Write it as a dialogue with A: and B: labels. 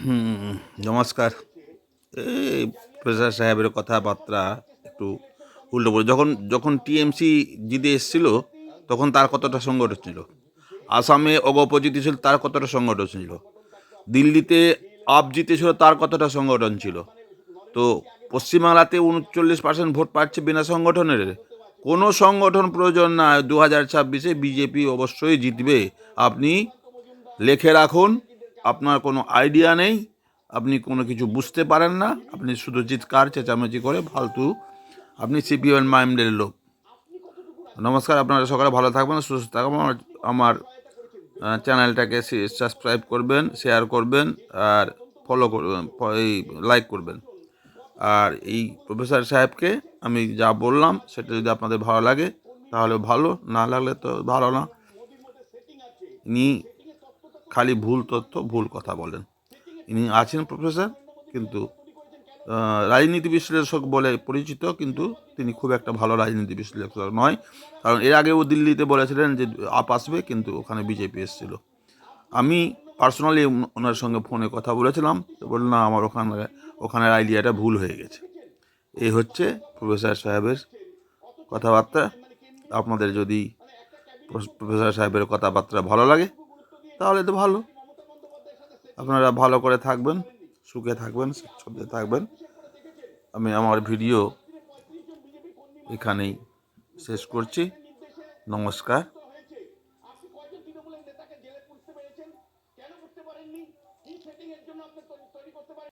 A: হুম, নমস্কার। এই প্রফেসর সাহেবের কথাবার্তা একটু উল্টো পড়ে। যখন যখন টিএমসি জিতে এসেছিল, তখন তার কতটা সংগঠন ছিল? আসামে অগপ জিতেছিল, তার কতটা সংগঠন ছিল? দিল্লিতে আপ জিতেছিল, তার কতটা সংগঠন ছিল? তো পশ্চিমবাংলাতে 39% ভোট পাচ্ছে বিনা সংগঠনের। কোনো সংগঠন প্রয়োজন না। 2026-এ বিজেপি অবশ্যই জিতবে। আপনি লিখে রাখুন। আপনার কোনো আইডিয়া নেই, আপনি কোনো কিছু বুঝতে পারেন না, আপনি শুধু চিৎকার চেঁচামেচি করে ফালতু। আপনি সিপিএম মাইন্ডের লোক। নমস্কার, আপনারা সকালে ভালো থাকবেন, সুস্থ থাকবেন। আমার চ্যানেলটাকে সাবস্ক্রাইব করবেন, শেয়ার করবেন, আর ফলো করবেন, এই লাইক করবেন। আর এই প্রফেসর সাহেবকে আমি যা বললাম সেটা যদি আপনাদের ভালো লাগে তাহলে ভালো, না লাগলে তো ভালো না। ইনি খালি ভুল তথ্য, ভুল কথা বলেন। ইনি আছেন প্রফেসর, কিন্তু রাজনীতি বিশ্লেষক বলে পরিচিত, কিন্তু তিনি খুব একটা ভালো রাজনীতি বিশ্লেষক নয়। কারণ এর আগেও দিল্লিতে বলেছিলেন যে আপ আসবে, কিন্তু ওখানে বিজেপি এসেছিল। আমি পার্সোনালি ওনার সঙ্গে ফোনে কথা বলেছিলাম, তো বললাম না, আমার ওখানের আইডিয়াটা ভুল হয়ে গেছে। এই হচ্ছে প্রফেসর সাহেবের কথাবার্তা। আপনাদের যদি প্রফেসর সাহেবের কথাবার্তা ভালো লাগে তাহলে তো ভালো, আপনারা ভালো করে থাকবেন, সুখে থাকবেন, স্বাচ্ছন্দ্যে থাকবেন। আমি আমার ভিডিও এখানেই শেষ করছি। নমস্কার।